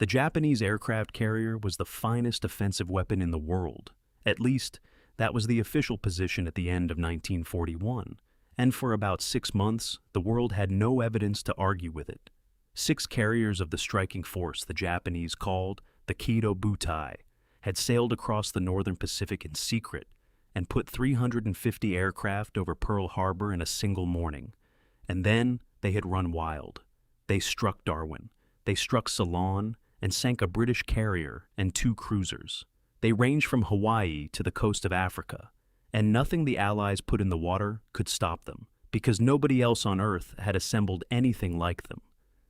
The Japanese aircraft carrier was the finest offensive weapon in the world. At least, that was the official position at the end of 1941, and for about 6 months, the world had no evidence to argue with it. 6 carriers of the striking force the Japanese called the Kido Butai had sailed across the northern Pacific in secret and put 350 aircraft over Pearl Harbor in a single morning. And then they had run wild. They struck Darwin. They struck Ceylon and sank a British carrier and 2 cruisers. They ranged from Hawaii to the coast of Africa, and nothing the Allies put in the water could stop them, because nobody else on Earth had assembled anything like them.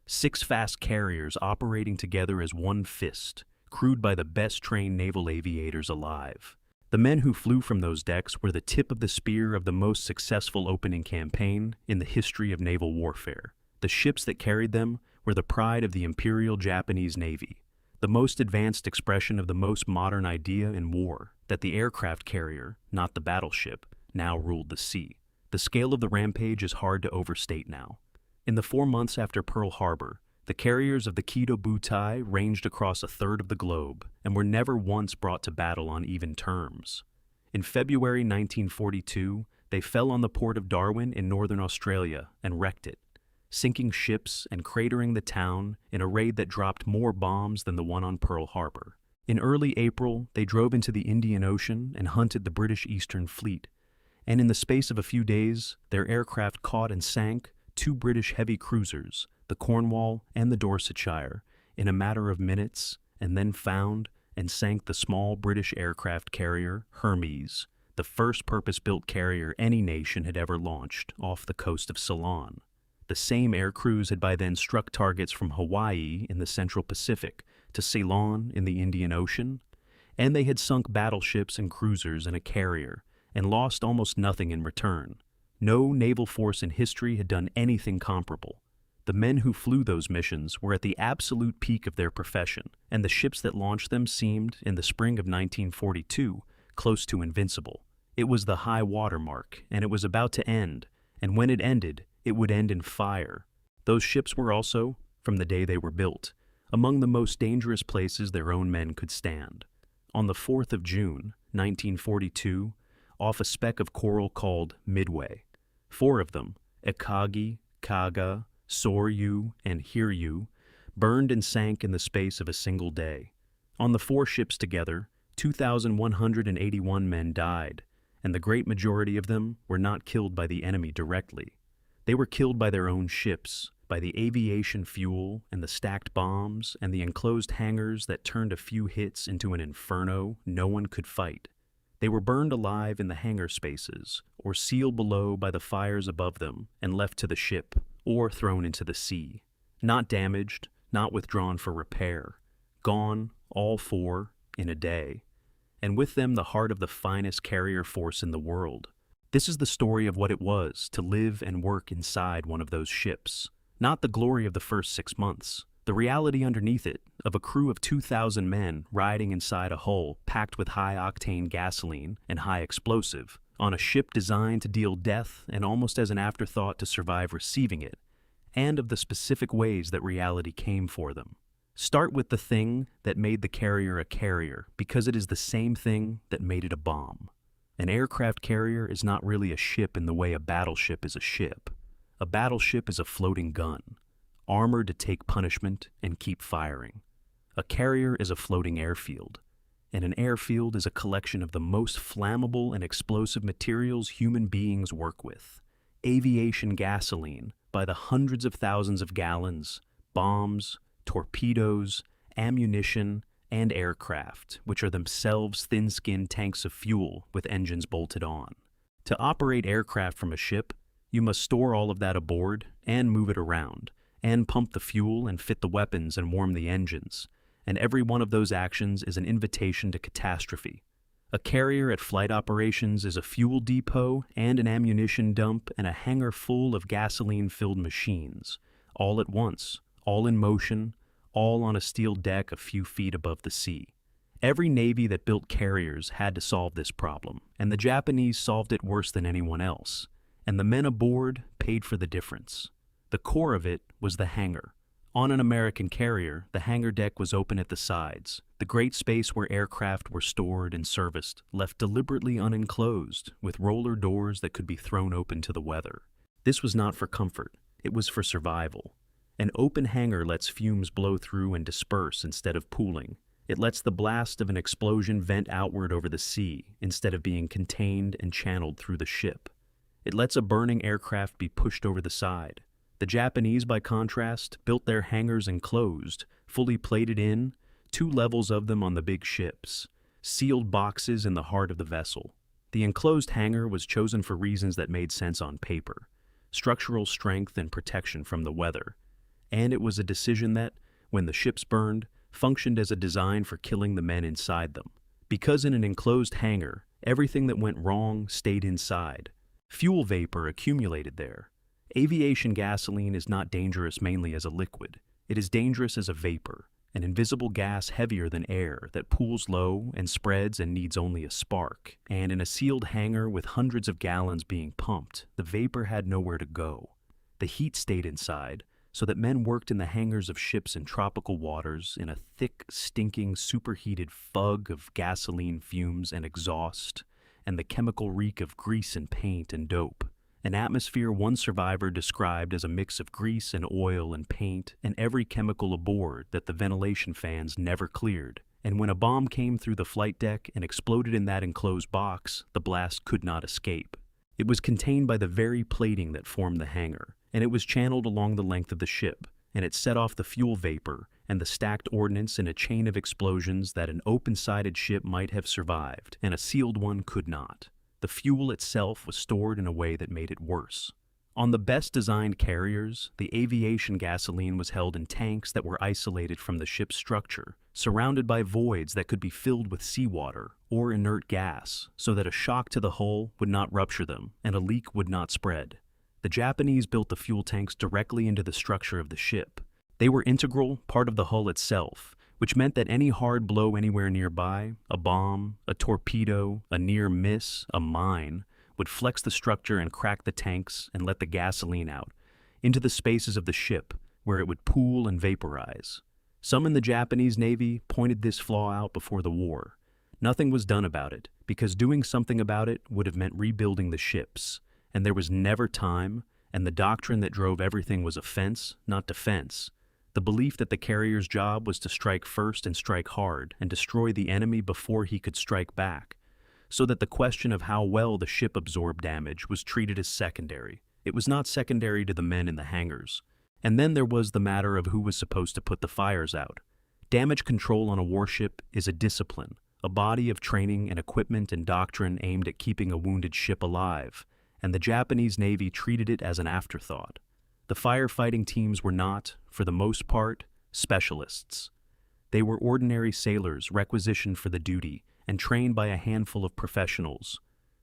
6 fast carriers operating together as one fist, crewed by the best-trained naval aviators alive. The men who flew from those decks were the tip of the spear of the most successful opening campaign in the history of naval warfare. The ships that carried them were the pride of the Imperial Japanese Navy, the most advanced expression of the most modern idea in war, that the aircraft carrier, not the battleship, now ruled the sea. The scale of the rampage is hard to overstate now. In the 4 months after Pearl Harbor, the carriers of the Kido Butai ranged across a third of the globe and were never once brought to battle on even terms. In February 1942, they fell on the port of Darwin in northern Australia and wrecked it, sinking ships and cratering the town in a raid that dropped more bombs than the one on Pearl Harbor. In early April, they drove into the Indian Ocean and hunted the British Eastern Fleet, and in the space of a few days, their aircraft caught and sank 2 British heavy cruisers, the Cornwall and the Dorsetshire, in a matter of minutes, and then found and sank the small British aircraft carrier Hermes, the first purpose-built carrier any nation had ever launched off the coast of Ceylon. The same air crews had by then struck targets from Hawaii in the Central Pacific to Ceylon in the Indian Ocean, and they had sunk battleships and cruisers in a carrier and lost almost nothing in return. No naval force in history had done anything comparable. The men who flew those missions were at the absolute peak of their profession, and the ships that launched them seemed, in the spring of 1942, close to invincible. It was the high water mark, and it was about to end, and when it ended, it would end in fire. Those ships were also, from the day they were built, among the most dangerous places their own men could stand. On the 4th of June, 1942, off a speck of coral called Midway, 4 of them, Akagi, Kaga, Soryu, and Hiryu, burned and sank in the space of a single day. On the 4 ships together, 2,181 men died, and the great majority of them were not killed by the enemy directly. They were killed by their own ships, by the aviation fuel and the stacked bombs and the enclosed hangars that turned a few hits into an inferno no one could fight. They were burned alive in the hangar spaces, or sealed below by the fires above them and left to the ship, or thrown into the sea. Not damaged, not withdrawn for repair. Gone, all 4, in a day. And with them the heart of the finest carrier force in the world. This is the story of what it was to live and work inside one of those ships. Not the glory of the first 6 months. The reality underneath it, of a crew of 2,000 men riding inside a hull packed with high-octane gasoline and high explosive, on a ship designed to deal death and almost as an afterthought to survive receiving it, and of the specific ways that reality came for them. Start with the thing that made the carrier a carrier, because it is the same thing that made it a bomb. An aircraft carrier is not really a ship in the way a battleship is a ship. A battleship is a floating gun, armored to take punishment and keep firing. A carrier is a floating airfield, and an airfield is a collection of the most flammable and explosive materials human beings work with. Aviation gasoline, by the hundreds of thousands of gallons, bombs, torpedoes, ammunition, and aircraft, which are themselves thin-skinned tanks of fuel with engines bolted on. To operate aircraft from a ship, you must store all of that aboard and move it around, and pump the fuel and fit the weapons and warm the engines, and every one of those actions is an invitation to catastrophe. A carrier at flight operations is a fuel depot and an ammunition dump and a hangar full of gasoline-filled machines, all at once, all in motion, all on a steel deck a few feet above the sea. Every navy that built carriers had to solve this problem, and the Japanese solved it worse than anyone else, and the men aboard paid for the difference. The core of it was the hangar, On an American carrier, the hangar deck was open at the sides, the great space where aircraft were stored and serviced, left deliberately unenclosed, with roller doors that could be thrown open to the weather. This was not for comfort, it was for survival. An open hangar lets fumes blow through and disperse instead of pooling. It lets the blast of an explosion vent outward over the sea instead of being contained and channeled through the ship. It lets a burning aircraft be pushed over the side. The Japanese, by contrast, built their hangars enclosed, fully plated in, 2 levels of them on the big ships, sealed boxes in the heart of the vessel. The enclosed hangar was chosen for reasons that made sense on paper: structural strength and protection from the weather. And it was a decision that, when the ships burned, functioned as a design for killing the men inside them. Because in an enclosed hangar, everything that went wrong stayed inside. Fuel vapor accumulated there. Aviation gasoline is not dangerous mainly as a liquid. It is dangerous as a vapor, an invisible gas heavier than air that pools low and spreads and needs only a spark. And in a sealed hangar with hundreds of gallons being pumped, the vapor had nowhere to go. The heat stayed inside, so that men worked in the hangars of ships in tropical waters in a thick, stinking, superheated fog of gasoline fumes and exhaust, and the chemical reek of grease and paint and dope. An atmosphere one survivor described as a mix of grease and oil and paint and every chemical aboard that the ventilation fans never cleared. And when a bomb came through the flight deck and exploded in that enclosed box, the blast could not escape. It was contained by the very plating that formed the hangar, and it was channeled along the length of the ship, and it set off the fuel vapor and the stacked ordnance in a chain of explosions that an open-sided ship might have survived, and a sealed one could not. The fuel itself was stored in a way that made it worse. On the best-designed carriers, the aviation gasoline was held in tanks that were isolated from the ship's structure, surrounded by voids that could be filled with seawater or inert gas, so that a shock to the hull would not rupture them and a leak would not spread. The Japanese built the fuel tanks directly into the structure of the ship. They were integral, part of the hull itself, which meant that any hard blow anywhere nearby, a bomb, a torpedo, a near miss, a mine, would flex the structure and crack the tanks and let the gasoline out into the spaces of the ship where it would pool and vaporize. Some in the Japanese Navy pointed this flaw out before the war. Nothing was done about it, because doing something about it would have meant rebuilding the ships, and there was never time, and the doctrine that drove everything was offense, not defense. The belief that the carrier's job was to strike first and strike hard and destroy the enemy before he could strike back, so that the question of how well the ship absorbed damage was treated as secondary. It was not secondary to the men in the hangars. And then there was the matter of who was supposed to put the fires out. Damage control on a warship is a discipline, a body of training and equipment and doctrine aimed at keeping a wounded ship alive, and the Japanese Navy treated it as an afterthought. The firefighting teams were not, for the most part, specialists. They were ordinary sailors requisitioned for the duty and trained by a handful of professionals,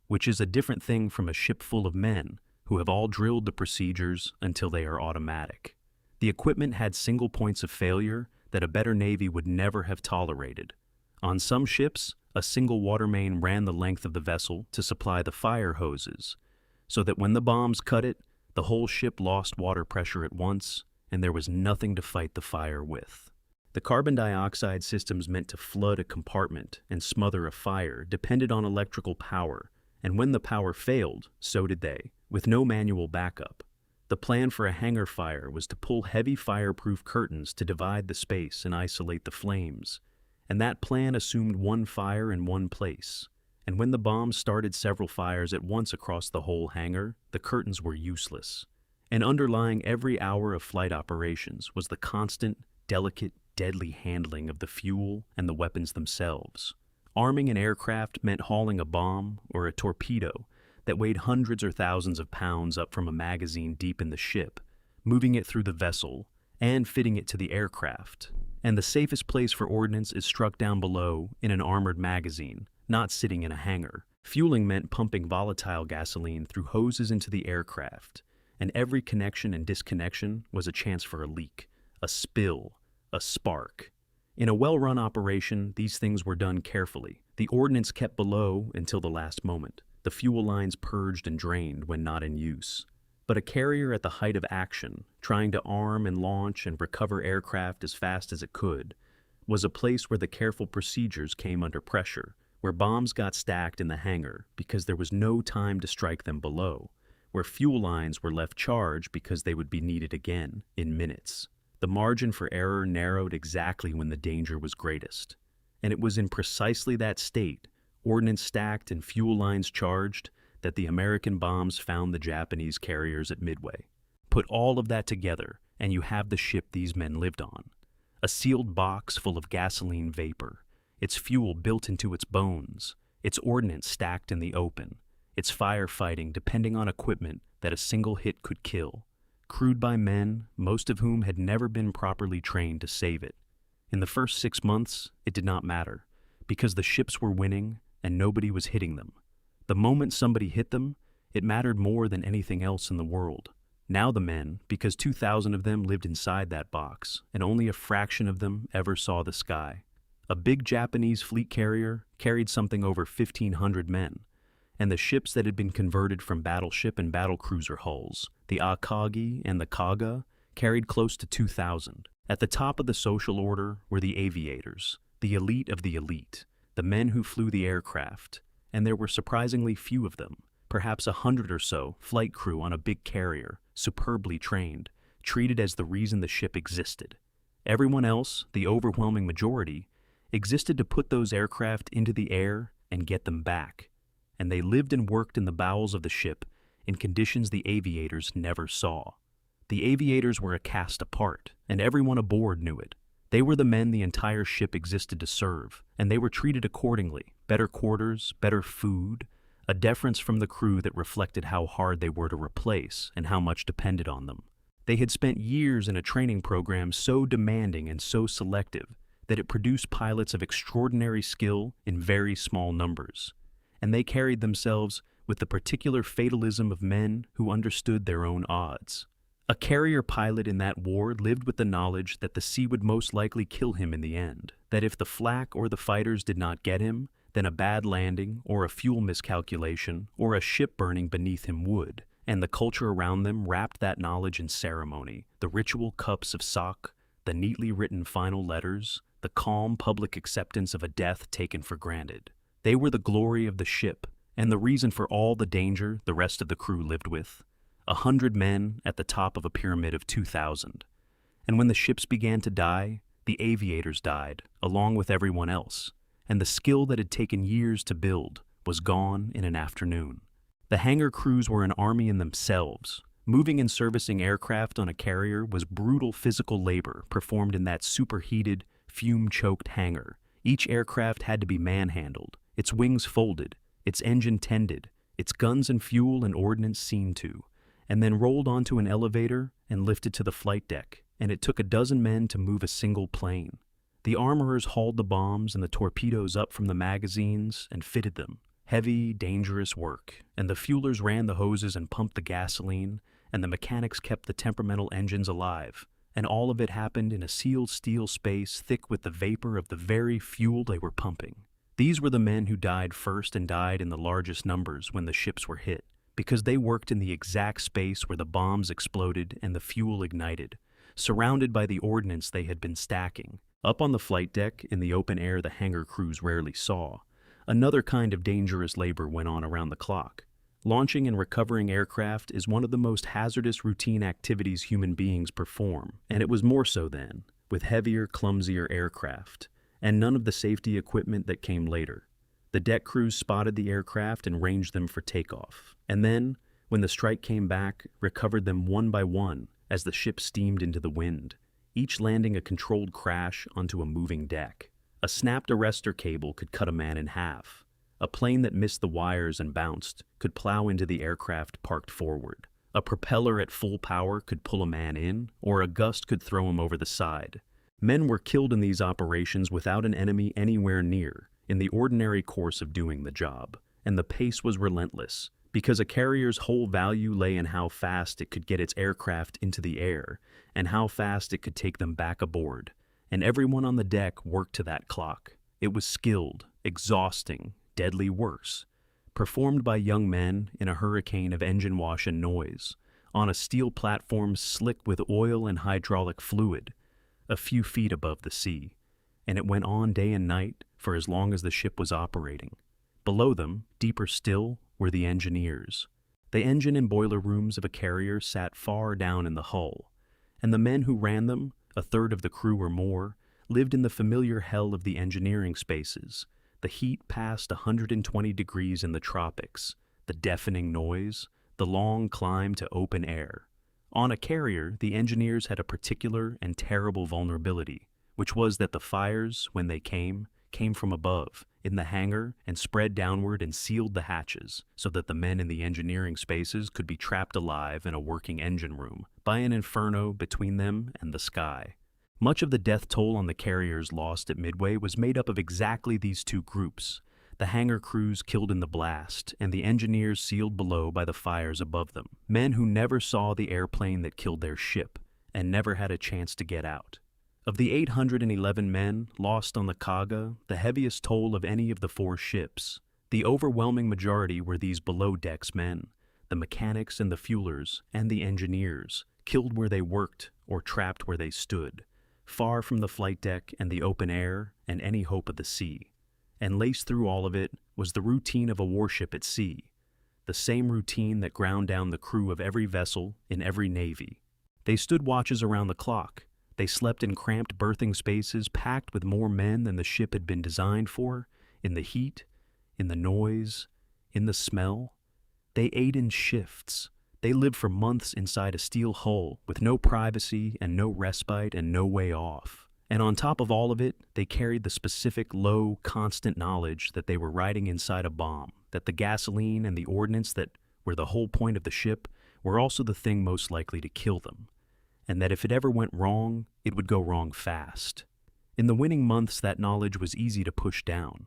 which is a different thing from a ship full of men who have all drilled the procedures until they are automatic. The equipment had single points of failure that a better Navy would never have tolerated. On some ships, a single water main ran the length of the vessel to supply the fire hoses, so that when the bombs cut it, the whole ship lost water pressure at once, and there was nothing to fight the fire with. The carbon dioxide systems meant to flood a compartment and smother a fire depended on electrical power, and when the power failed, so did they, with no manual backup. The plan for a hangar fire was to pull heavy fireproof curtains to divide the space and isolate the flames, and that plan assumed one fire in one place. And when the bombs started several fires at once across the whole hangar, the curtains were useless. And underlying every hour of flight operations was the constant, delicate, deadly handling of the fuel and the weapons themselves. Arming an aircraft meant hauling a bomb or a torpedo that weighed hundreds or thousands of pounds up from a magazine deep in the ship, moving it through the vessel, and fitting it to the aircraft. And the safest place for ordnance is struck down below in an armored magazine, not sitting in a hangar. Fueling meant pumping volatile gasoline through hoses into the aircraft, and every connection and disconnection was a chance for a leak, a spill, a spark. In a well-run operation, these things were done carefully. The ordnance kept below until the last moment. The fuel lines purged and drained when not in use. But a carrier at the height of action, trying to arm and launch and recover aircraft as fast as it could, was a place where the careful procedures came under pressure, where bombs got stacked in the hangar because there was no time to strike them below, where fuel lines were left charged because they would be needed again in minutes. The margin for error narrowed exactly when the danger was greatest. And it was in precisely that state, ordnance stacked and fuel lines charged, that the American bombs found the Japanese carriers at Midway. Put all of that together, and you have the ship these men lived on. A sealed box full of gasoline vapor, its fuel built into its bones, its ordnance stacked in the open, its firefighting depending on equipment that a single hit could kill, crewed by men, most of whom had never been properly trained to save it. In the first 6 months, it did not matter, because the ships were winning and nobody was hitting them. The moment somebody hit them, it mattered more than anything else in the world. Now the men, because 2,000 of them lived inside that box, and only a fraction of them ever saw the sky. A big Japanese fleet carrier carried something over 1,500 men, and the ships that had been converted from battleship and battlecruiser hulls, the Akagi and the Kaga, carried close to 2,000. At the top of the social order were the aviators, the elite of the elite, the men who flew the aircraft, and there were surprisingly few of them, perhaps 100 or so flight crew on a big carrier, superbly trained, treated as the reason the ship existed. Everyone else, the overwhelming majority, existed to put those aircraft into the air and get them back, and they lived and worked in the bowels of the ship in conditions the aviators never saw. The aviators were a caste apart, and everyone aboard knew it. They were the men the entire ship existed to serve, and they were treated accordingly. Better quarters, better food, a deference from the crew that reflected how hard they were to replace and how much depended on them. They had spent years in a training program so demanding and so selective that it produced pilots of extraordinary skill in very small numbers, and they carried themselves with the particular fatalism of men who understood their own odds. A carrier pilot in that war lived with the knowledge that the sea would most likely kill him in the end, that if the flak or the fighters did not get him, then a bad landing or a fuel miscalculation or a ship burning beneath him would, and the culture around them wrapped that knowledge in ceremony, the ritual cups of sake, the neatly written final letters, the calm public acceptance of a death taken for granted. They were the glory of the ship, and the reason for all the danger the rest of the crew lived with. 100 men at the top of a pyramid of 2,000. And when the ships began to die, the aviators died, along with everyone else, and the skill that had taken years to build was gone in an afternoon. The hangar crews were an army in themselves. Moving and servicing aircraft on a carrier was brutal physical labor performed in that superheated, fume-choked hangar. Each aircraft had to be manhandled, its wings folded, its engine tended, its guns and fuel and ordnance seen to, and then rolled onto an elevator and lifted to the flight deck, and it took a dozen men to move a single plane. The armorers hauled the bombs and the torpedoes up from the magazines and fitted them. Heavy, dangerous work, and the fuelers ran the hoses and pumped the gasoline, and the mechanics kept the temperamental engines alive, and all of it happened in a sealed steel space thick with the vapor of the very fuel they were pumping. These were the men who died first and died in the largest numbers when the ships were hit, because they worked in the exact space where the bombs exploded and the fuel ignited, surrounded by the ordnance they had been stacking. Up on the flight deck, in the open air the hangar crews rarely saw, another kind of dangerous labor went on around the clock. Launching and recovering aircraft is one of the most hazardous routine activities human beings perform, and it was more so then, with heavier, clumsier aircraft, and none of the safety equipment that came later. The deck crews spotted the aircraft and ranged them for takeoff, and then, when the strike came back, recovered them one by one as the ship steamed into the wind, each landing a controlled crash onto a moving deck. A snapped arrestor cable could cut a man in half. A plane that missed the wires and bounced could plow into the aircraft parked forward. A propeller at full power could pull a man in, or a gust could throw him over the side. Men were killed in these operations without an enemy anywhere near, in the ordinary course of doing the job, and the pace was relentless, because a carrier's whole value lay in how fast it could get its aircraft into the air, and how fast it could take them back aboard, and everyone on the deck worked to that clock. It was skilled, exhausting, deadly worse, performed by young men in a hurricane of engine wash and noise, on a steel platform slick with oil and hydraulic fluid, a few feet above the sea, and it went on day and night for as long as the ship was operating. Below them, deeper still, were the engineers. The engine and boiler rooms of a carrier sat far down in the hull, and the men who ran them, a third of the crew or more, lived in the familiar hell of the engineering spaces, the heat past 120 degrees in the tropics, the deafening noise, the long climb to open air. On a carrier, the engineers had a particular and terrible vulnerability, which was that the fires, when they came from above, in the hangar, and spread downward and sealed the hatches, so that the men in the engineering spaces could be trapped alive in a working engine room, by an inferno between them and the sky. Much of the death toll on the carriers lost at Midway was made up of exactly these two groups: the hangar crews killed in the blast, and the engineers sealed below by the fires above them, men who never saw the airplane that killed their ship, and never had a chance to get out. Of the 811 men lost on the Kaga, the heaviest toll of any of the four ships, the overwhelming majority were these below-decks men, the mechanics and the fuelers, and the engineers, killed where they worked or trapped where they stood, far from the flight deck and the open air and any hope of the sea. And laced through all of it was the routine of a warship at sea, the same routine that ground down the crew of every vessel in every navy. They stood watches around the clock. They slept in cramped berthing spaces packed with more men than the ship had been designed for, in the heat, in the noise, in the smell. They ate in shifts. They lived for months inside a steel hull with no privacy and no respite and no way off. And on top of all of it, they carried the specific, low, constant knowledge that they were riding inside a bomb, that the gasoline and the ordnance that were the whole point of the ship were also the thing most likely to kill them, and that if it ever went wrong, it would go wrong fast. In the winning months, that knowledge was easy to push down.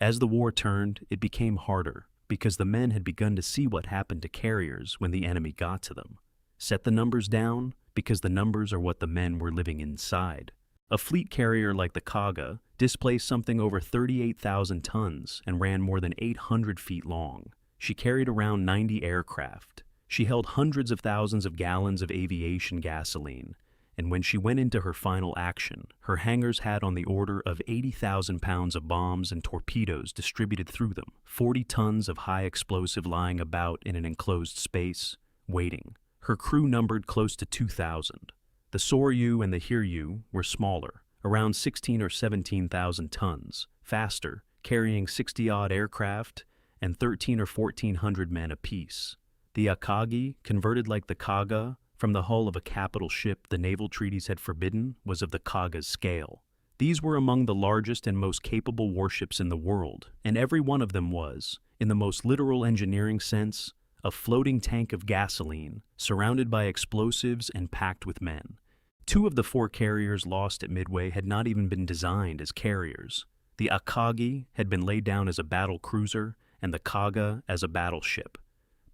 As the war turned, it became harder, because the men had begun to see what happened to carriers when the enemy got to them. Set the numbers down, because the numbers are what the men were living inside. A fleet carrier like the Kaga displaced something over 38,000 tons and ran more than 800 feet long. She carried around 90 aircraft. She held hundreds of thousands of gallons of aviation gasoline, and when she went into her final action, her hangars had on the order of 80,000 pounds of bombs and torpedoes distributed through them, 40 tons of high explosive lying about in an enclosed space, waiting. Her crew numbered close to 2,000. The Soryu and the Hiryu were smaller, around 16 or 17,000 tons, faster, carrying 60-odd aircraft and 13 or 1,400 men apiece. The Akagi, converted like the Kaga from the hull of a capital ship the naval treaties had forbidden, was of the Kaga's scale. These were among the largest and most capable warships in the world, and every one of them was, in the most literal engineering sense, a floating tank of gasoline, surrounded by explosives and packed with men. Two of the four carriers lost at Midway had not even been designed as carriers. The Akagi had been laid down as a battle cruiser, and the Kaga as a battleship.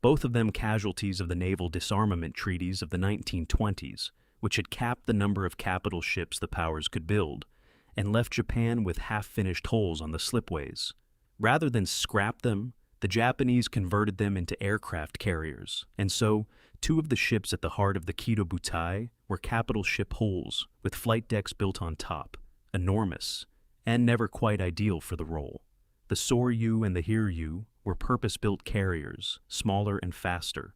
Both of them casualties of the naval disarmament treaties of the 1920s, which had capped the number of capital ships the powers could build, and left Japan with half-finished holes on the slipways. Rather than scrap them, the Japanese converted them into aircraft carriers, and so two of the ships at the heart of the Kido Butai were capital ship hulls with flight decks built on top, enormous, and never quite ideal for the role. The Soryu and the Hiryu were purpose-built carriers, smaller and faster,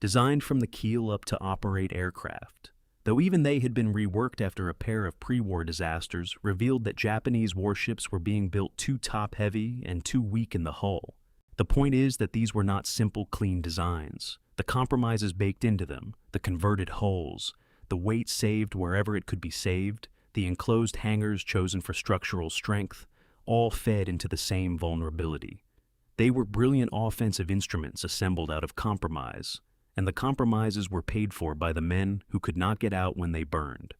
designed from the keel up to operate aircraft, though even they had been reworked after a pair of pre-war disasters revealed that Japanese warships were being built too top-heavy and too weak in the hull. The point is that these were not simple, clean designs. The compromises baked into them, the converted hulls, the weight saved wherever it could be saved, the enclosed hangars chosen for structural strength, all fed into the same vulnerability. They were brilliant offensive instruments assembled out of compromise, and the compromises were paid for by the men who could not get out when they burned.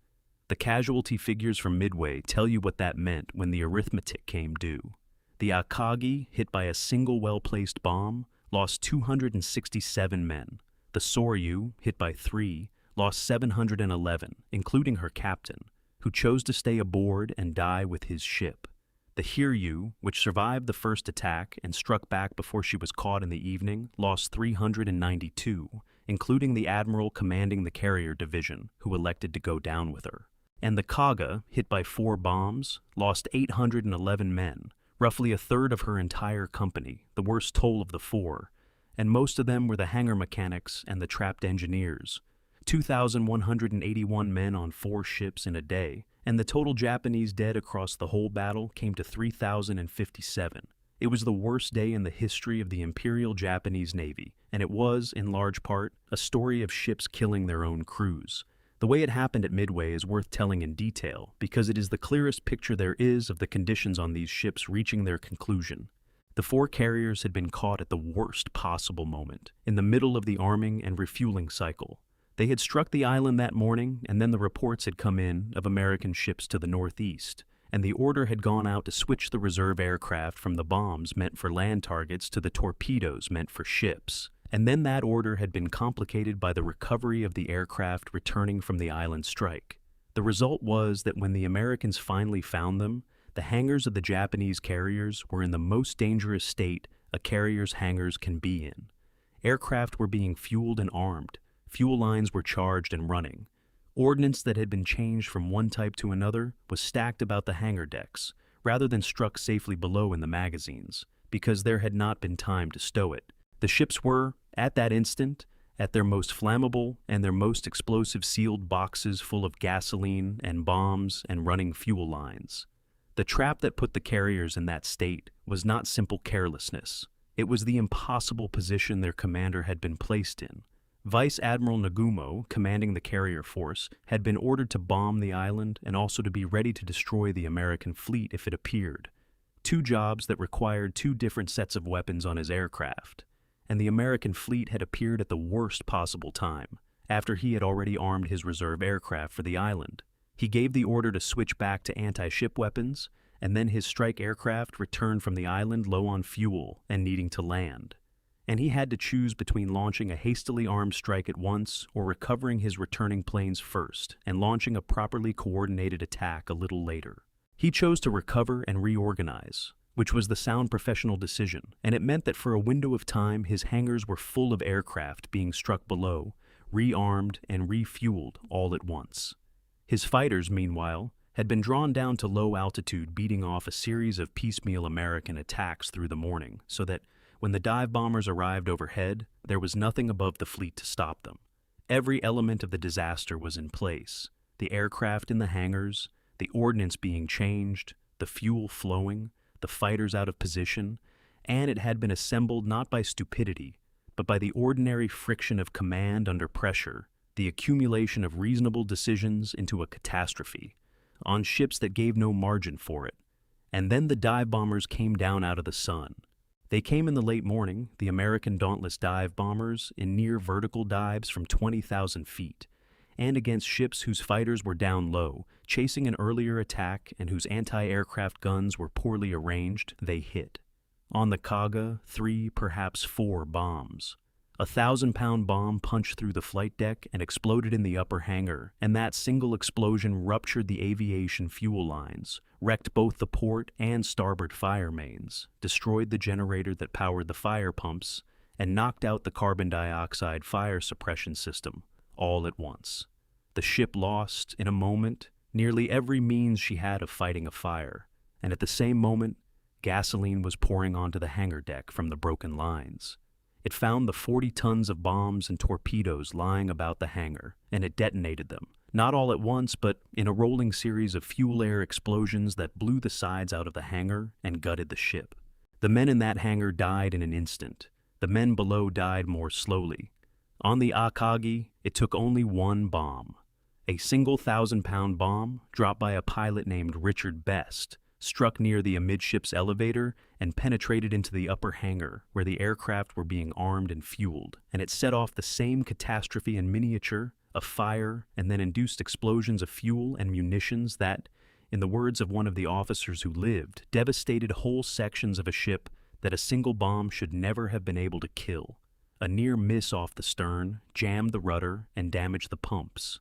The casualty figures from Midway tell you what that meant when the arithmetic came due. The Akagi, hit by a single well-placed bomb, lost 267 men. The Soryu, hit by 3, lost 711, including her captain, who chose to stay aboard and die with his ship. The Hiryu, which survived the first attack and struck back before she was caught in the evening, lost 392, including the admiral commanding the carrier division, who elected to go down with her. And the Kaga, hit by 4 bombs, lost 811 men, roughly a third of her entire company, the worst toll of the 4, and most of them were the hangar mechanics and the trapped engineers. 2,181 men on 4 ships in a day, and the total Japanese dead across the whole battle came to 3,057. It was the worst day in the history of the Imperial Japanese Navy, and it was, in large part, a story of ships killing their own crews. The way it happened at Midway is worth telling in detail, because it is the clearest picture there is of the conditions on these ships reaching their conclusion. The 4 carriers had been caught at the worst possible moment, in the middle of the arming and refueling cycle. They had struck the island that morning, and then the reports had come in of American ships to the northeast, and the order had gone out to switch the reserve aircraft from the bombs meant for land targets to the torpedoes meant for ships. And then that order had been complicated by the recovery of the aircraft returning from the island strike. The result was that when the Americans finally found them, the hangars of the Japanese carriers were in the most dangerous state a carrier's hangars can be in. Aircraft were being fueled and armed. Fuel lines were charged and running. Ordnance that had been changed from one type to another was stacked about the hangar decks, rather than struck safely below in the magazines, because there had not been time to stow it. The ships were, at that instant, at their most flammable and their most explosive sealed boxes full of gasoline and bombs and running fuel lines. The trap that put the carriers in that state was not simple carelessness. It was the impossible position their commander had been placed in. Vice Admiral Nagumo, commanding the carrier force, had been ordered to bomb the island and also to be ready to destroy the American fleet if it appeared. 2 jobs that required 2 different sets of weapons on his aircraft. And the American fleet had appeared at the worst possible time, after he had already armed his reserve aircraft for the island. He gave the order to switch back to anti-ship weapons, and then his strike aircraft returned from the island low on fuel and needing to land. And he had to choose between launching a hastily armed strike at once or recovering his returning planes first and launching a properly coordinated attack a little later. He chose to recover and reorganize, which was the sound professional decision, and it meant that for a window of time his hangars were full of aircraft being struck below, rearmed and refueled all at once. His fighters, meanwhile, had been drawn down to low altitude, beating off a series of piecemeal American attacks through the morning, so that when the dive bombers arrived overhead, there was nothing above the fleet to stop them. Every element of the disaster was in place: the aircraft in the hangars, the ordnance being changed, the fuel flowing, the fighters out of position, and it had been assembled not by stupidity, but by the ordinary friction of command under pressure, the accumulation of reasonable decisions into a catastrophe, on ships that gave no margin for it. And then the dive bombers came down out of the sun. They came in the late morning, the American Dauntless dive bombers, in near vertical dives from 20,000 feet, and against ships whose fighters were down low, chasing an earlier attack and whose anti-aircraft guns were poorly arranged, they hit. On the Kaga, 3, perhaps 4 bombs. A 1,000-pound bomb punched through the flight deck and exploded in the upper hangar, and that single explosion ruptured the aviation fuel lines, wrecked both the port and starboard fire mains, destroyed the generator that powered the fire pumps, and knocked out the carbon dioxide fire suppression system, all at once. The ship lost, in a moment, nearly every means she had of fighting a fire, and at the same moment, gasoline was pouring onto the hangar deck from the broken lines. It found the 40 tons of bombs and torpedoes lying about the hangar, and it detonated them, not all at once, but in a rolling series of fuel-air explosions that blew the sides out of the hangar and gutted the ship. The men in that hangar died in an instant. The men below died more slowly. On the Akagi, it took only 1 bomb. A single 1,000-pound bomb, dropped by a pilot named Richard Best, struck near the amidships elevator and penetrated into the upper hangar where the aircraft were being armed and fueled, and it set off the same catastrophe in miniature, a fire, and then induced explosions of fuel and munitions that, in the words of one of the officers who lived, devastated whole sections of a ship that a single bomb should never have been able to kill. A near miss off the stern jammed the rudder and damaged the pumps.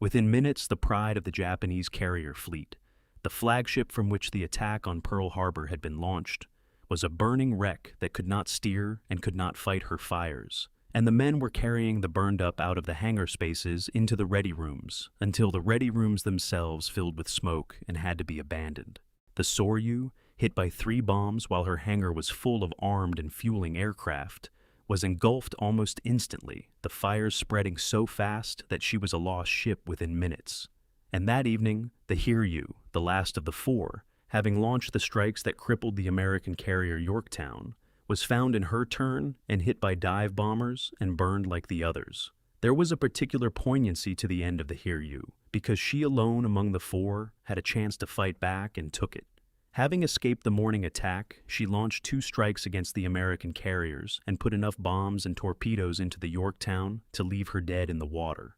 Within minutes, the pride of the Japanese carrier fleet, the flagship from which the attack on Pearl Harbor had been launched, was a burning wreck that could not steer and could not fight her fires, and the men were carrying the burned up out of the hangar spaces into the ready rooms until the ready rooms themselves filled with smoke and had to be abandoned. The Soryu, hit by 3 bombs while her hangar was full of armed and fueling aircraft, was engulfed almost instantly, the fires spreading so fast that she was a lost ship within minutes. And that evening, the Hiryu, the last of the 4, having launched the strikes that crippled the American carrier Yorktown, was found in her turn and hit by dive bombers and burned like the others. There was a particular poignancy to the end of the Hiryu, because she alone among the 4 had a chance to fight back and took it. Having escaped the morning attack, she launched 2 strikes against the American carriers and put enough bombs and torpedoes into the Yorktown to leave her dead in the water.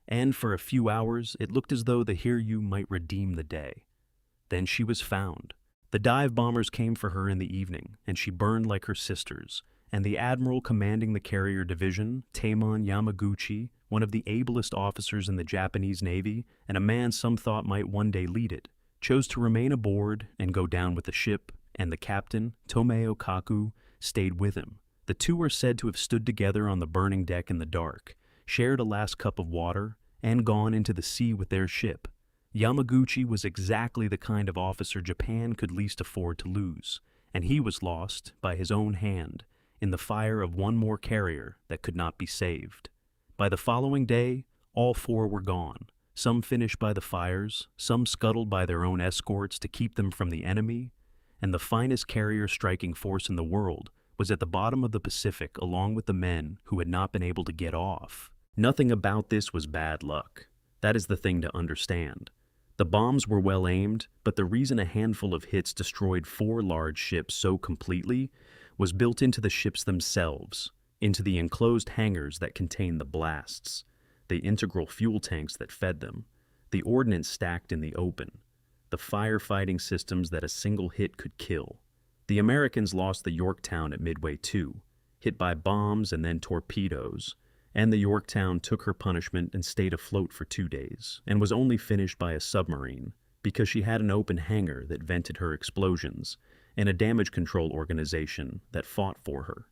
And for a few hours, it looked as though the Hiryu might redeem the day. Then she was found. The dive bombers came for her in the evening, and she burned like her sisters, and the admiral commanding the carrier division, Taemon Yamaguchi, one of the ablest officers in the Japanese Navy, and a man some thought might one day lead it, chose to remain aboard and go down with the ship, and the captain, Tomeo Kaku, stayed with him. The 2 are said to have stood together on the burning deck in the dark, shared a last cup of water, and gone into the sea with their ship. Yamaguchi was exactly the kind of officer Japan could least afford to lose, and he was lost, by his own hand, in the fire of one more carrier that could not be saved. By the following day, all 4 were gone. Some finished by the fires, some scuttled by their own escorts to keep them from the enemy, and the finest carrier striking force in the world was at the bottom of the Pacific along with the men who had not been able to get off. Nothing about this was bad luck. That is the thing to understand. The bombs were well aimed, but the reason a handful of hits destroyed 4 large ships so completely was built into the ships themselves, into the enclosed hangars that contained the blasts, the integral fuel tanks that fed them, the ordnance stacked in the open, the firefighting systems that a single hit could kill. The Americans lost the Yorktown at Midway too, hit by bombs and then torpedoes, and the Yorktown took her punishment and stayed afloat for 2 days, and was only finished by a submarine, because she had an open hangar that vented her explosions, and a damage control organization that fought for her.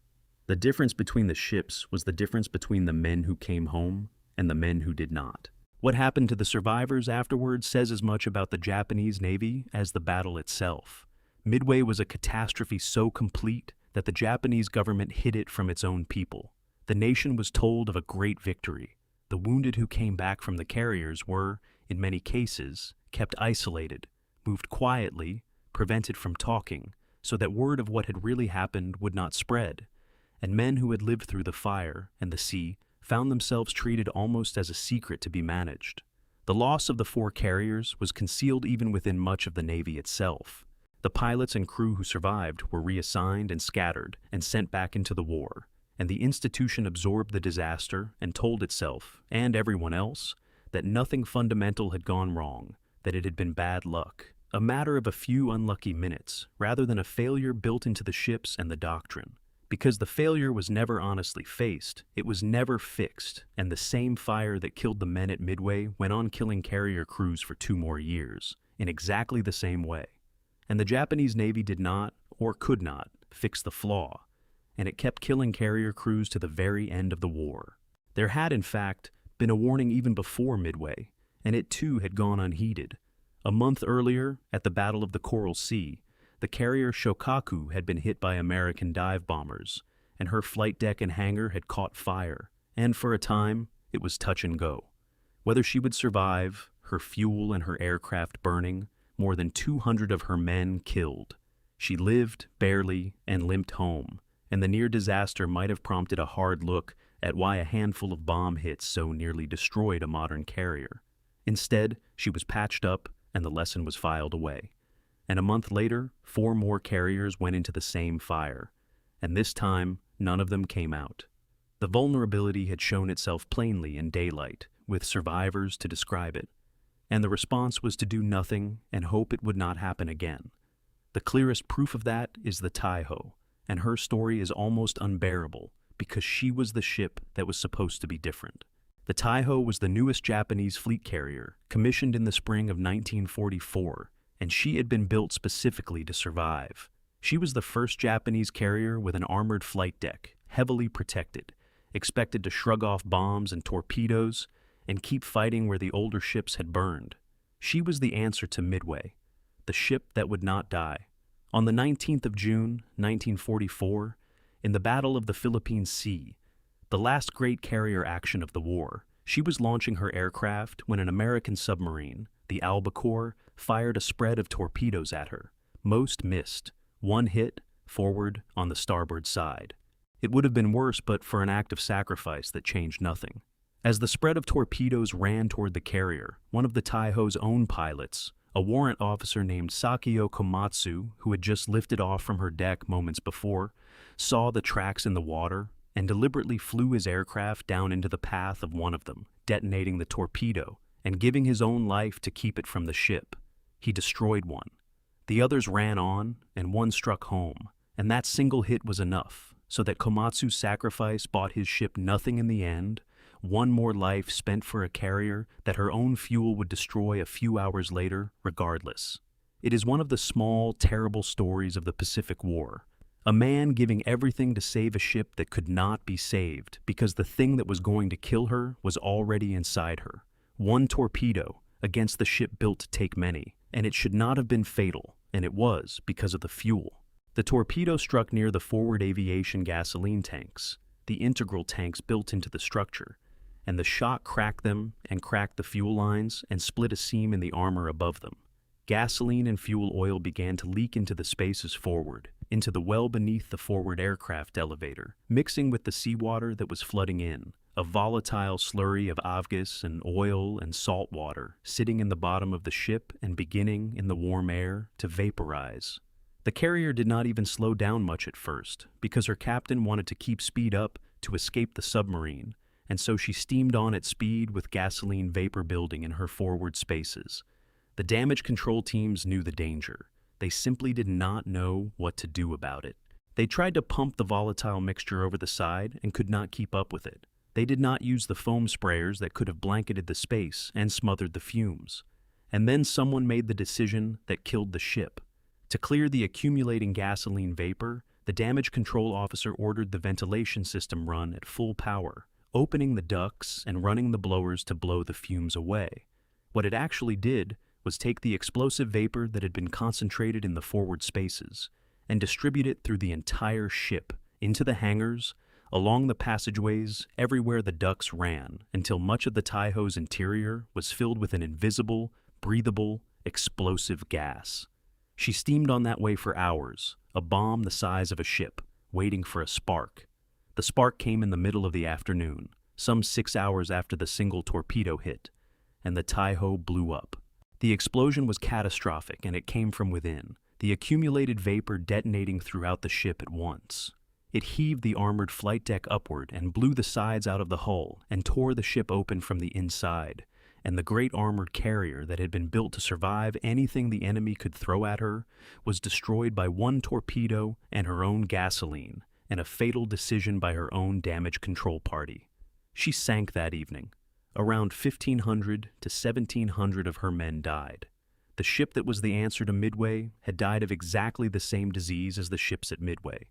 The difference between the ships was the difference between the men who came home and the men who did not. What happened to the survivors afterwards says as much about the Japanese Navy as the battle itself. Midway was a catastrophe so complete that the Japanese government hid it from its own people. The nation was told of a great victory. The wounded who came back from the carriers were, in many cases, kept isolated, moved quietly, prevented from talking, so that word of what had really happened would not spread. And men who had lived through the fire and the sea found themselves treated almost as a secret to be managed. The loss of the 4 carriers was concealed even within much of the Navy itself. The pilots and crew who survived were reassigned and scattered and sent back into the war, and the institution absorbed the disaster and told itself, and everyone else, that nothing fundamental had gone wrong, that it had been bad luck, a matter of a few unlucky minutes, rather than a failure built into the ships and the doctrine. Because the failure was never honestly faced, it was never fixed, and the same fire that killed the men at Midway went on killing carrier crews for 2 more years, in exactly the same way. And the Japanese Navy did not, or could not, fix the flaw, and it kept killing carrier crews to the very end of the war. There had, in fact, been a warning even before Midway, and it too had gone unheeded. A month earlier, at the Battle of the Coral Sea, the carrier Shokaku had been hit by American dive bombers, and her flight deck and hangar had caught fire, and for a time, it was touch and go. Whether she would survive, her fuel and her aircraft burning, more than 200 of her men killed. She lived, barely, and limped home, and the near disaster might have prompted a hard look at why a handful of bomb hits so nearly destroyed a modern carrier. Instead, she was patched up, and the lesson was filed away. And a month later, 4 more carriers went into the same fire, and this time, none of them came out. The vulnerability had shown itself plainly in daylight, with survivors to describe it, and the response was to do nothing and hope it would not happen again. The clearest proof of that is the Taiho, and her story is almost unbearable because she was the ship that was supposed to be different. The Taiho was the newest Japanese fleet carrier, commissioned in the spring of 1944, and she had been built specifically to survive. She was the first Japanese carrier with an armored flight deck, heavily protected, expected to shrug off bombs and torpedoes and keep fighting where the older ships had burned. She was the answer to Midway, the ship that would not die. On the 19th of June, 1944, in the Battle of the Philippine Sea, the last great carrier action of the war, she was launching her aircraft when an American submarine, the Albacore, fired a spread of torpedoes at her. Most missed. One hit, forward, on the starboard side. It would have been worse but for an act of sacrifice that changed nothing. As the spread of torpedoes ran toward the carrier, one of the Taiho's own pilots, a warrant officer named Sakio Komatsu, who had just lifted off from her deck moments before, saw the tracks in the water and deliberately flew his aircraft down into the path of one of them, detonating the torpedo and giving his own life to keep it from the ship. He destroyed one. The others ran on, and one struck home, and that single hit was enough, so that Komatsu's sacrifice bought his ship nothing in the end, one more life spent for a carrier that her own fuel would destroy a few hours later, regardless. It is one of the small, terrible stories of the Pacific War. A man giving everything to save a ship that could not be saved because the thing that was going to kill her was already inside her. One torpedo against the ship built to take many, and it should not have been fatal, and it was because of the fuel. The torpedo struck near the forward aviation gasoline tanks, the integral tanks built into the structure, and the shock cracked them and cracked the fuel lines and split a seam in the armor above them. Gasoline and fuel oil began to leak into the spaces forward, into the well beneath the forward aircraft elevator, mixing with the seawater that was flooding in, a volatile slurry of avgas and oil and salt water sitting in the bottom of the ship and beginning, in the warm air, to vaporize. The carrier did not even slow down much at first, because her captain wanted to keep speed up to escape the submarine, and so she steamed on at speed with gasoline vapor building in her forward spaces. The damage control teams knew the danger. They simply did not know what to do about it. They tried to pump the volatile mixture over the side and could not keep up with it. They did not use the foam sprayers that could have blanketed the space and smothered the fumes. And then someone made the decision that killed the ship. To clear the accumulating gasoline vapor, the damage control officer ordered the ventilation system run at full power, opening the ducts and running the blowers to blow the fumes away. What it actually did was take the explosive vapor that had been concentrated in the forward spaces and distribute it through the entire ship, into the hangars, along the passageways, everywhere the ducts ran, until much of the Taiho's interior was filled with an invisible, breathable, explosive gas. She steamed on that way for hours, a bomb the size of a ship, waiting for a spark. The spark came in the middle of the afternoon, some 6 hours after the single torpedo hit, and the Taiho blew up. The explosion was catastrophic, and it came from within, the accumulated vapor detonating throughout the ship at once. It heaved the armored flight deck upward and blew the sides out of the hull and tore the ship open from the inside, and the great armored carrier that had been built to survive anything the enemy could throw at her was destroyed by one torpedo and her own gasoline, and a fatal decision by her own damage control party. She sank that evening. Around 1,500 to 1,700 of her men died. The ship that was the answer to Midway had died of exactly the same disease as the ships at Midway.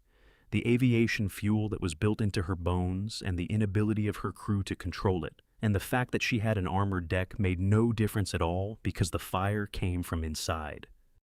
The aviation fuel that was built into her bones and the inability of her crew to control it, and the fact that she had an armored deck made no difference at all because the fire came from inside.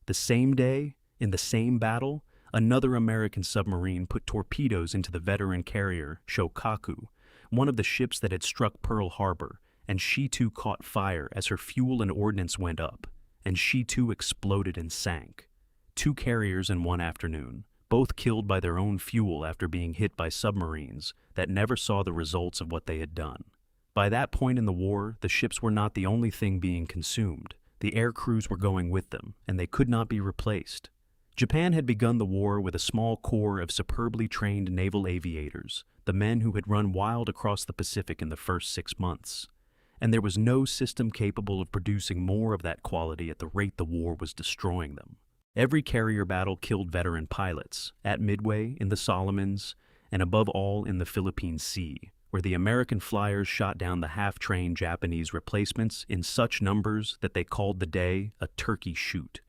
The same day, in the same battle, another American submarine put torpedoes into the veteran carrier Shokaku, one of the ships that had struck Pearl Harbor, and she too caught fire as her fuel and ordnance went up, and she too exploded and sank. 2 carriers in one afternoon, both killed by their own fuel after being hit by submarines that never saw the results of what they had done. By that point in the war, the ships were not the only thing being consumed. The air crews were going with them, and they could not be replaced. Japan had begun the war with a small corps of superbly trained naval aviators, the men who had run wild across the Pacific in the first 6 months. And there was no system capable of producing more of that quality at the rate the war was destroying them. Every carrier battle killed veteran pilots, at Midway, in the Solomons, and above all in the Philippine Sea, where the American flyers shot down the half-trained Japanese replacements in such numbers that they called the day a turkey shoot.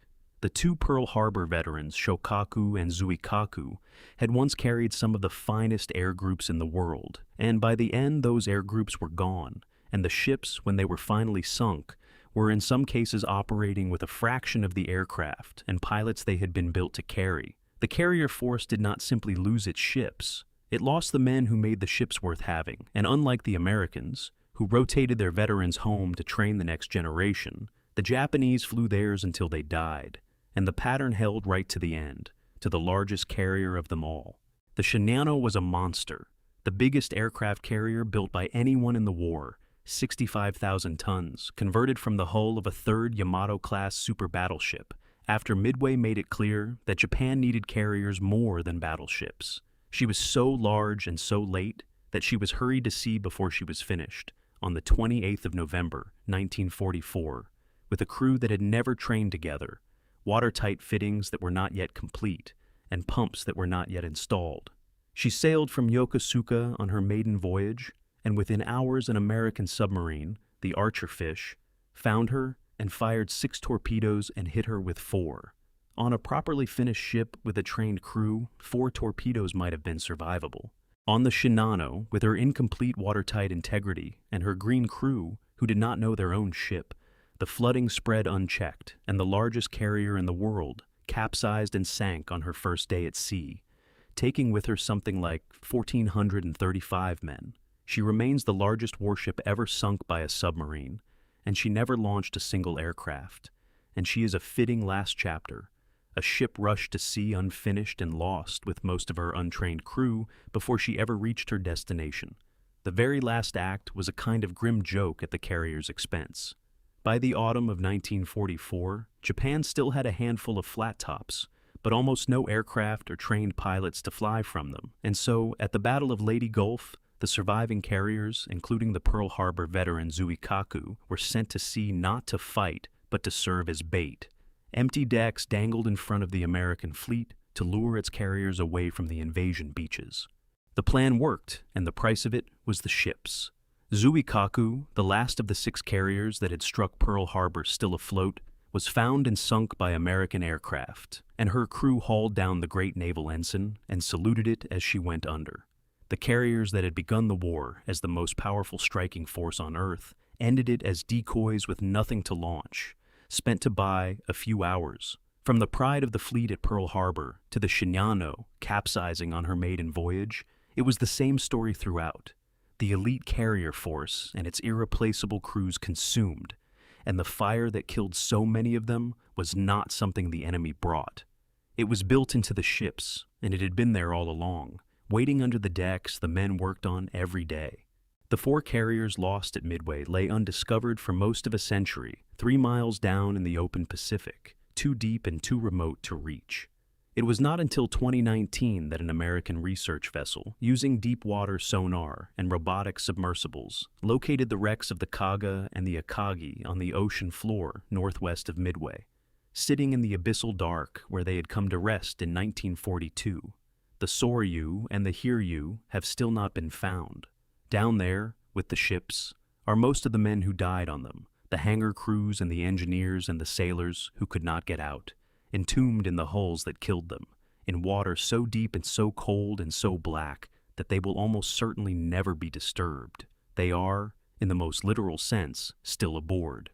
The two Pearl Harbor veterans, Shokaku and Zuikaku, had once carried some of the finest air groups in the world, and by the end those air groups were gone, and the ships, when they were finally sunk, were in some cases operating with a fraction of the aircraft and pilots they had been built to carry. The carrier force did not simply lose its ships. It lost the men who made the ships worth having, and unlike the Americans, who rotated their veterans home to train the next generation, the Japanese flew theirs until they died, and the pattern held right to the end, to the largest carrier of them all. The Shinano was a monster, the biggest aircraft carrier built by anyone in the war, 65,000 tons, converted from the hull of a third Yamato-class super battleship, after Midway made it clear that Japan needed carriers more than battleships. She was so large and so late that she was hurried to sea before she was finished, on the 28th of November, 1944, with a crew that had never trained together, watertight fittings that were not yet complete, and pumps that were not yet installed. She sailed from Yokosuka on her maiden voyage, and within hours an American submarine, the Archer Fish, found her and fired 6 torpedoes and hit her with 4. On a properly finished ship with a trained crew, 4 torpedoes might have been survivable. On the Shinano, with her incomplete watertight integrity and her green crew, who did not know their own ship, the flooding spread unchecked, and the largest carrier in the world capsized and sank on her first day at sea, taking with her something like 1,435 men. She remains the largest warship ever sunk by a submarine, and she never launched a single aircraft, and she is a fitting last chapter, a ship rushed to sea unfinished and lost with most of her untrained crew before she ever reached her destination. The very last act was a kind of grim joke at the carrier's expense. By the autumn of 1944, Japan still had a handful of flat tops, but almost no aircraft or trained pilots to fly from them, and so, at the Battle of Leyte Gulf, the surviving carriers, including the Pearl Harbor veteran Zuikaku, were sent to sea not to fight, but to serve as bait. Empty decks dangled in front of the American fleet to lure its carriers away from the invasion beaches. The plan worked, and the price of it was the ships. Zuikaku, the last of the 6 carriers that had struck Pearl Harbor still afloat, was found and sunk by American aircraft, and her crew hauled down the great naval ensign and saluted it as she went under. The carriers that had begun the war as the most powerful striking force on Earth ended it as decoys with nothing to launch, spent to buy a few hours. From the pride of the fleet at Pearl Harbor to the Shinano capsizing on her maiden voyage, it was the same story throughout. The elite carrier force and its irreplaceable crews consumed, and the fire that killed so many of them was not something the enemy brought. It was built into the ships, and it had been there all along, waiting under the decks the men worked on every day. The 4 carriers lost at Midway lay undiscovered for most of a century, 3 miles down in the open Pacific, too deep and too remote to reach. It was not until 2019 that an American research vessel, using deep-water sonar and robotic submersibles, located the wrecks of the Kaga and the Akagi on the ocean floor northwest of Midway, sitting in the abyssal dark where they had come to rest in 1942. The Soryu and the Hiryu have still not been found. Down there, with the ships, are most of the men who died on them, the hangar crews and the engineers and the sailors who could not get out, entombed in the hulls that killed them, in water so deep and so cold and so black that they will almost certainly never be disturbed. They are, in the most literal sense, still aboard.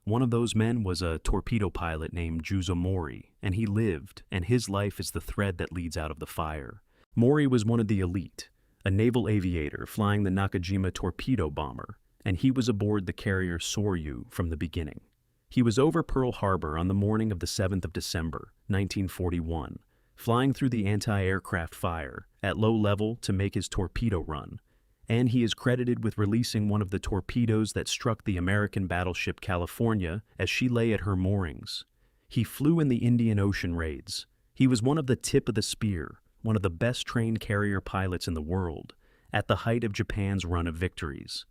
One of those men was a torpedo pilot named Juzo Mori, and he lived, and his life is the thread that leads out of the fire. Mori was one of the elite, a naval aviator flying the Nakajima torpedo bomber, and he was aboard the carrier Soryu from the beginning. He was over Pearl Harbor on the morning of the 7th of December, 1941, flying through the anti-aircraft fire at low level to make his torpedo run, and he is credited with releasing one of the torpedoes that struck the American battleship California as she lay at her moorings. He flew in the Indian Ocean raids. He was one of the tip of the spear, one of the best trained carrier pilots in the world, at the height of Japan's run of victories.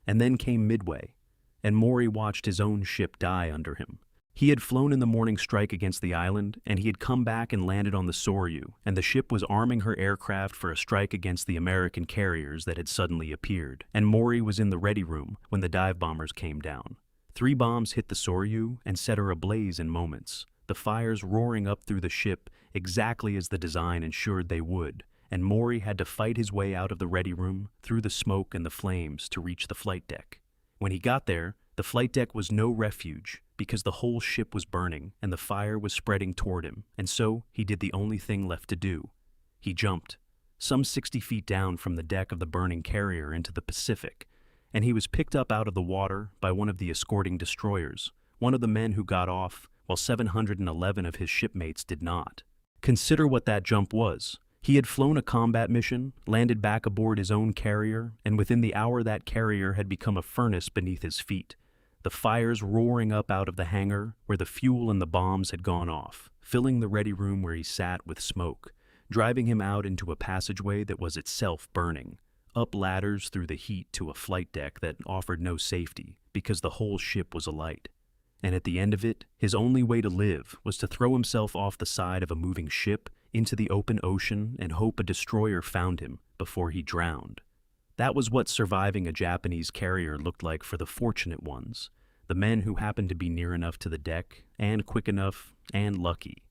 And then came Midway, and Mori watched his own ship die under him. He had flown in the morning strike against the island, and he had come back and landed on the Soryu, and the ship was arming her aircraft for a strike against the American carriers that had suddenly appeared, and Mori was in the ready room when the dive bombers came down. 3 bombs hit the Soryu and set her ablaze in moments. the fires roaring up through the ship exactly as the design ensured they would, and Maury had to fight his way out of the ready room, through the smoke and the flames, to reach the flight deck. When he got there, the flight deck was no refuge because the whole ship was burning and the fire was spreading toward him, and so he did the only thing left to do. He jumped, some 60 feet down from the deck of the burning carrier into the Pacific, and he was picked up out of the water by one of the escorting destroyers, one of the men who got off, while 711 of his shipmates did not. Consider what that jump was. He had flown a combat mission, landed back aboard his own carrier, and within the hour that carrier had become a furnace beneath his feet, the fires roaring up out of the hangar where the fuel and the bombs had gone off, filling the ready room where he sat with smoke, driving him out into a passageway that was itself burning, up ladders through the heat to a flight deck that offered no safety because the whole ship was alight. And at the end of it, his only way to live was to throw himself off the side of a moving ship into the open ocean and hope a destroyer found him before he drowned. That was what surviving a Japanese carrier looked like for the fortunate ones, the men who happened to be near enough to the deck, and quick enough, and lucky.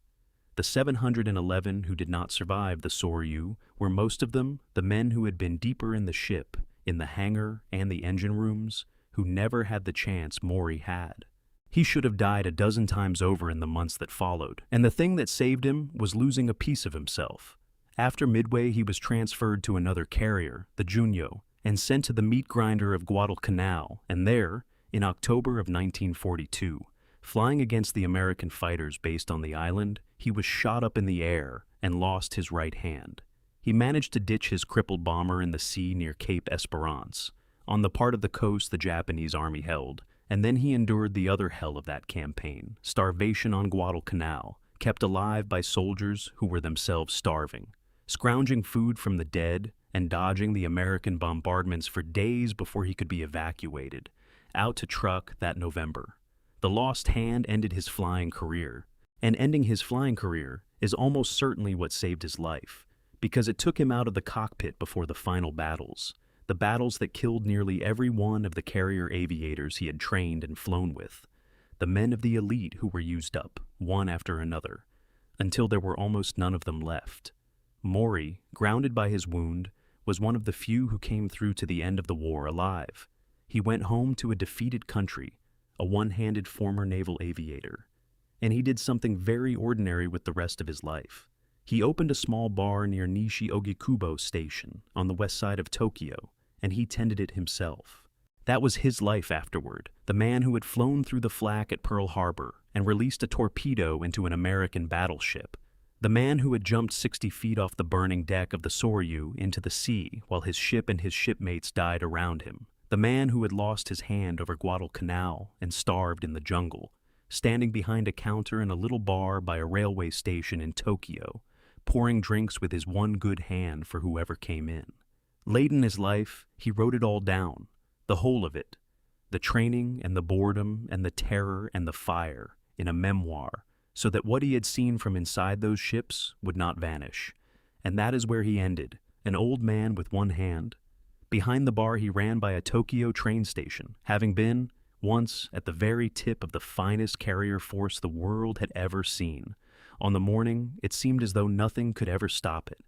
The 711 who did not survive the Soryu were most of them the men who had been deeper in the ship, in the hangar and the engine rooms, who never had the chance Maury had. He should have died a dozen times over in the months that followed, and the thing that saved him was losing a piece of himself. After Midway, he was transferred to another carrier, the Junyo, and sent to the meat grinder of Guadalcanal, and there, in October of 1942, flying against the American fighters based on the island, he was shot up in the air and lost his right hand. He managed to ditch his crippled bomber in the sea near Cape Esperance, on the part of the coast the Japanese army held, and then he endured the other hell of that campaign, starvation on Guadalcanal, kept alive by soldiers who were themselves starving, scrounging food from the dead and dodging the American bombardments for days before he could be evacuated, out to Truk that November. The lost hand ended his flying career, and ending his flying career is almost certainly what saved his life, because it took him out of the cockpit before the final battles, the battles that killed nearly every one of the carrier aviators he had trained and flown with, the men of the elite who were used up, one after another, until there were almost none of them left. Maury, grounded by his wound, was one of the few who came through to the end of the war alive. He went home to a defeated country, a one-handed former naval aviator, and he did something very ordinary with the rest of his life. He opened a small bar near Nishi Ogikubo Station on the west side of Tokyo, and he tended it himself. That was his life afterward, the man who had flown through the flak at Pearl Harbor and released a torpedo into an American battleship, the man who had jumped 60 feet off the burning deck of the Soryu into the sea while his ship and his shipmates died around him, the man who had lost his hand over Guadalcanal and starved in the jungle, standing behind a counter in a little bar by a railway station in Tokyo, pouring drinks with his one good hand for whoever came in. Late in his life, he wrote it all down, the whole of it, the training and the boredom and the terror and the fire, in a memoir, so that what he had seen from inside those ships would not vanish. And that is where he ended, an old man with one hand. Behind the bar he ran by a Tokyo train station, having been, once, at the very tip of the finest carrier force the world had ever seen. On the morning, it seemed as though nothing could ever stop it.